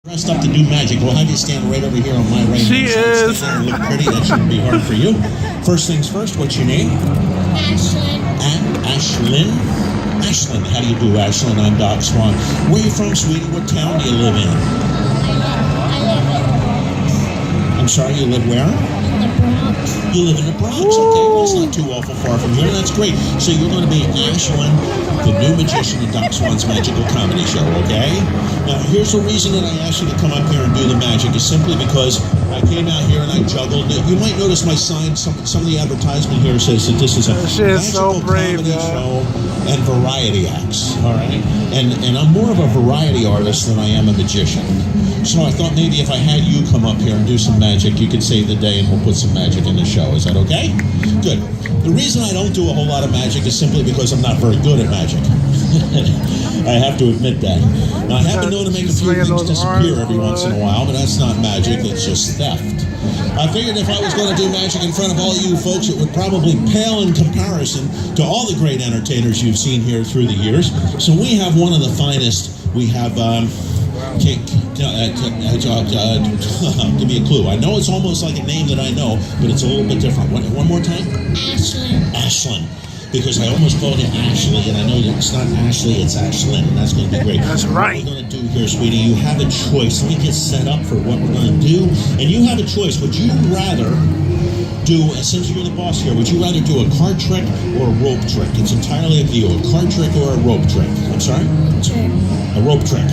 Dressed up to do magic. We'll have you stand right over here on my right She hand. is. Stand there and look pretty. That shouldn't be hard for you. First things first, what's your name? Ashlynn. Ashlynn. Ashlynn. How do you do, Ashlynn? I'm Doc Swan. Where are you from, sweetie? What town do you live in? I live in the Bronx. I'm sorry, you live where? In the Bronx. You live in the Bronx. Okay, well, it's not too awful far from here. That's great. So you're going to be Ashlynn, the new magician in Doc Swan's Magical Comedy Show, okay? Now, here's the reason that I asked you to come up here and do the magic is simply because I came out here and I juggled. You might notice my sign, some of the advertisement here says that this is a She is magical so brave, comedy yeah. show and variety acts, all right? And I'm more of a variety artist than I am a magician. So I thought maybe if I had you come up here and do some magic, you could save the day and we'll put some magic in the show. Is that okay? Good. The reason I don't do a whole lot of magic is simply because I'm not very good at magic. I have to admit that. Now, I have been known to make a few things disappear every once in a while, but that's not magic, it's just theft. I figured if I was going to do magic in front of all you folks, it would probably pale in comparison to all the great entertainers you've seen here through the years. So we have one of the finest. We have... give me a clue. I know it's almost like a name that I know, but it's a little bit different. One more time? Ashlynn. Ashlynn. Because I almost called it Ashley, and I know that it's not Ashley, it's Ashlynn, and that's going to be great. That's right. What we're going to do here, sweetie, you have a choice. Let me get set up for what we're going to do, and you have a choice. Would you rather do, since you're the boss here, would you rather do a card trick or a rope trick? It's entirely up to you. A card trick or a rope trick? I'm sorry? A rope trick.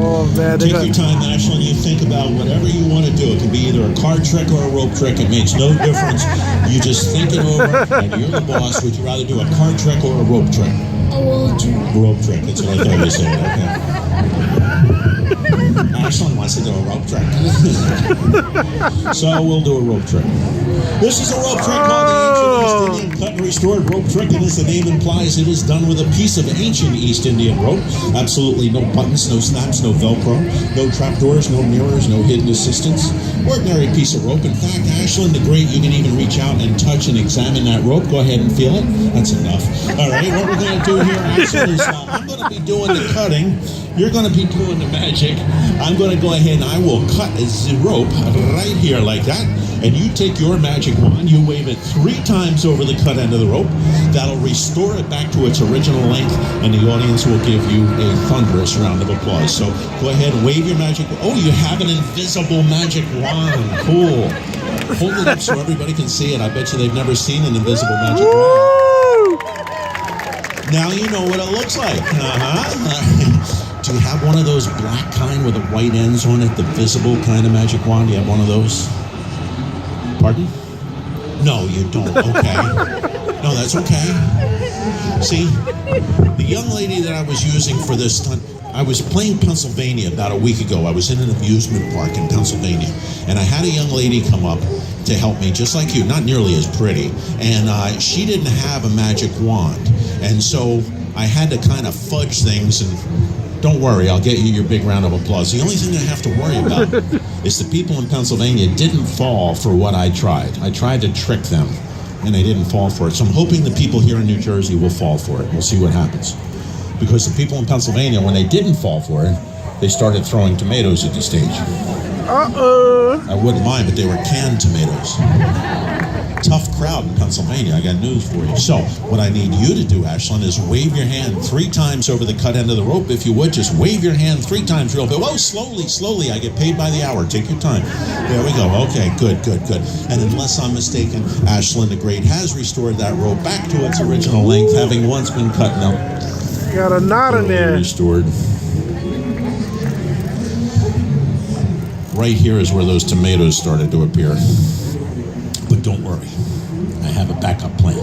Oh man, Take your time, Ashlynn. You think about whatever you want to do. It can be either a card trick or a rope trick. It makes no difference. You just think it over, and you're the boss. Would you rather do a card trick or a rope trick? A rope trick. Rope trick. That's what I thought you said. Okay. Ashlynn wants to do a rope trick. So we'll do a rope trick. This is a rope trick called the Ancient East Indian Cut and Restored Rope Trick, and as the name implies, it is done with a piece of ancient East Indian rope. Absolutely no buttons, no snaps, no Velcro, no trapdoors, no mirrors, no hidden assistance. Ordinary piece of rope. In fact, Ashlynn the Great, you can even reach out and touch and examine that rope. Go ahead and feel it. That's enough. All right, what we're going to do here, Ashlynn, is I'm going to be doing the cutting. You're going to be doing the magic. I'm going to go ahead and I will cut the rope right here like that. And you take your magic wand, you wave it 3 times over the cut end of the rope. That'll restore it back to its original length, and the audience will give you a thunderous round of applause. So go ahead and wave your magic. Oh, you have an invisible magic wand. Cool. Hold it up so everybody can see it. I bet you they've never seen an invisible magic wand. Now you know what it looks like. Do you have one of those black kind with the white ends on it, the visible kind of magic wand? Do you have one of those? Pardon? No, you don't. Okay. No, that's okay. See, the young lady that I was using for this stunt, I was playing Pennsylvania about a week ago. I was in an amusement park in Pennsylvania, and I had a young lady come up to help me, just like you, not nearly as pretty, and she didn't have a magic wand, and so I had to kind of fudge things, and don't worry, I'll get you your big round of applause. The only thing I have to worry about is the people in Pennsylvania didn't fall for what I tried. I tried to trick them, and they didn't fall for it. So I'm hoping the people here in New Jersey will fall for it. We'll see what happens. Because the people in Pennsylvania, when they didn't fall for it, they started throwing tomatoes at the stage. I wouldn't mind, but they were canned tomatoes. Tough crowd in Pennsylvania. I got news for you. So what I need you to do, Ashlynn, is wave your hand 3 times over the cut end of the rope. If you would, just wave your hand 3 times real big. Whoa, slowly, slowly. I get paid by the hour. Take your time. There we go. Okay, good. And unless I'm mistaken, Ashlynn the Great has restored that rope back to its original length, having once been cut. Now, got a knot in there. Restored. Right here is where those tomatoes started to appear. But don't worry, I have a backup plan.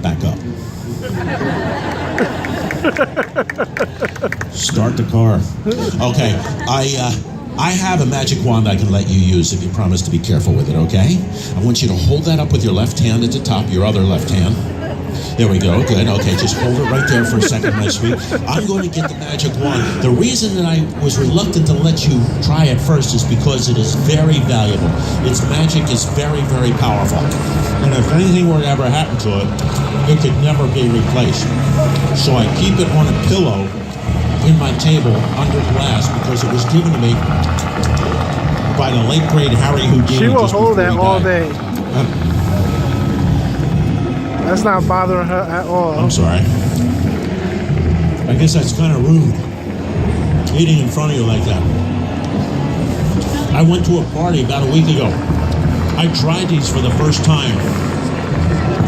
Back up. Start the car. Okay, I have a magic wand I can let you use if you promise to be careful with it, okay? I want you to hold that up with your left hand at the top, your other left hand. There we go, good, okay, just hold it right there for a second, my sweet. I'm going to get the magic wand. The reason that I was reluctant to let you try it first is because it is very valuable. Its magic is very, very powerful. And if anything were to ever happen to it, it could never be replaced. So I keep it on a pillow in my table under glass because it was given to me by the late great Harry Houdini. She will just hold before that he all died. day. That's not bothering her at all. I'm sorry. I guess that's kind of rude. Eating in front of you like that. I went to a party about a week ago. I tried these for the first time.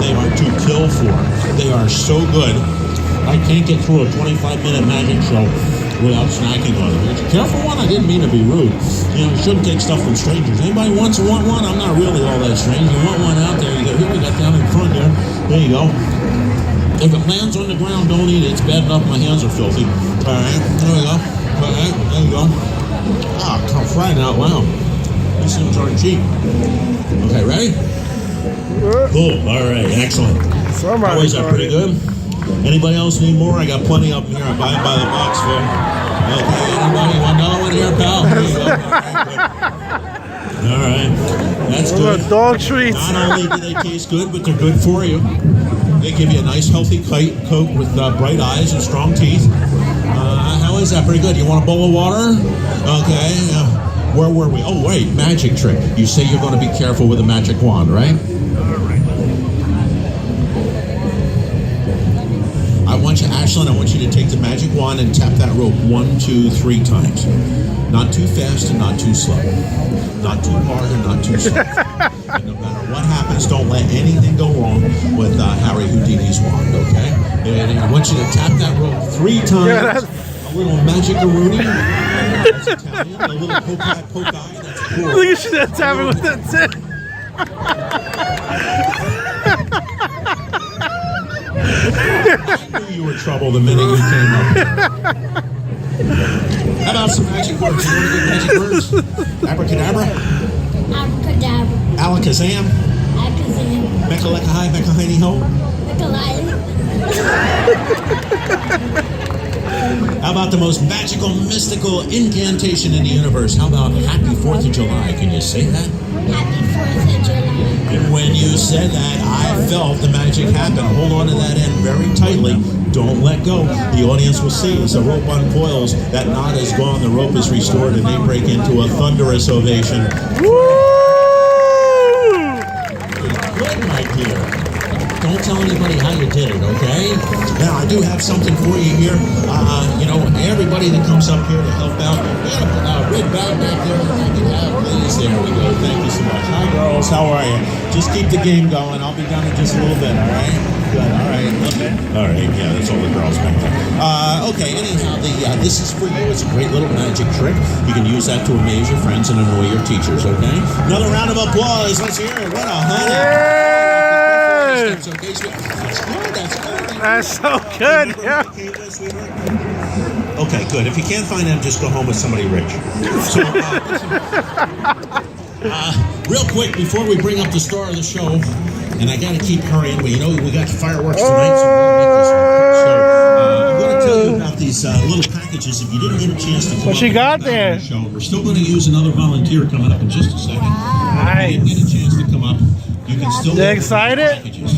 They are to kill for. They are so good. I can't get through a 25-minute magic show without snacking on them. Careful one, I didn't mean to be rude. You know, you shouldn't take stuff from strangers. Anybody wants to want one? I'm not really all that strange. You want one out there, you go, here we got down in front there. There you go. If it lands on the ground, don't eat it. It's bad enough my hands are filthy. All right, there we go. All right, there you go. Ah, I'm frying out loud. These things aren't cheap. Okay, ready? Cool. All right, excellent. Somebody Always that pretty good. Anybody else need more? I got plenty up here. I buy them by the box, Phil. Okay, anybody want another one here, pal? There you go. All right, that's Those good. are dog treats. Not only do they taste good, but they're good for you. They give you a nice, healthy coat with bright eyes and strong teeth. How is that? Pretty good. You want a bowl of water? Okay. Where were we? Oh, wait. Magic trick. You say you're going to be careful with a magic wand, right? I want you, Ashlynn, I want you to take the magic wand and tap that rope 1, 2, 3 times. Not too fast and not too slow. Not too hard and not too soft. And no matter what happens, don't let anything go wrong with Harry Houdini's wand, okay? And I want you to tap that rope 3 times. Yeah, a little magic-a-rooney. That's Italian. A little poke-eye. That's cool. Look at you tapping with that tip. I knew you were trouble the minute you came up. How about some magic words? You want to get magic words? Abracadabra? Abracadabra. Alakazam? Alakazam. Mechalekahai, Mechalini ho? Mechalai. How about the most magical, mystical incantation in the universe? How about Happy 4th of July? Can you say that? Happy 4th of July. And when you said that, I felt the magic happen. Hold on to that end very tightly. Don't let go. The audience will see as the rope uncoils. That knot is gone, the rope is restored, and they break into a thunderous ovation. Woo! Good, my dear. Don't tell anybody how you did it, okay? Now, I do have something for you here. You know, everybody that comes up here to help out, we got a red bag back there that I can have, please. There we go. Thank you so much. Hi, girls. How are you? Just keep the game going. I'll be done in just a little bit, all right? Good. All right. Okay. All right. Yeah, that's all the girls back there. Okay. Anyhow, this is for you. It's a great little magic trick. You can use that to amaze your friends and annoy your teachers, okay? Another round of applause. Let's hear it. What a honey. That's okay, sweetheart. That's good. That's good. That's so good. Yeah. Okay, good. If you can't find them, just go home with somebody rich. So, real quick, before we bring up the star of the show, and I got to keep hurrying, but you know, we got fireworks tonight, so we're going to make this quick. So, I'm going to tell you about these little packages. If you didn't get a chance to come What up she and got get that there? on the show, we're still going to use another volunteer coming up in just a second. If you didn't get a chance to come up, you can still You get the excited? packages.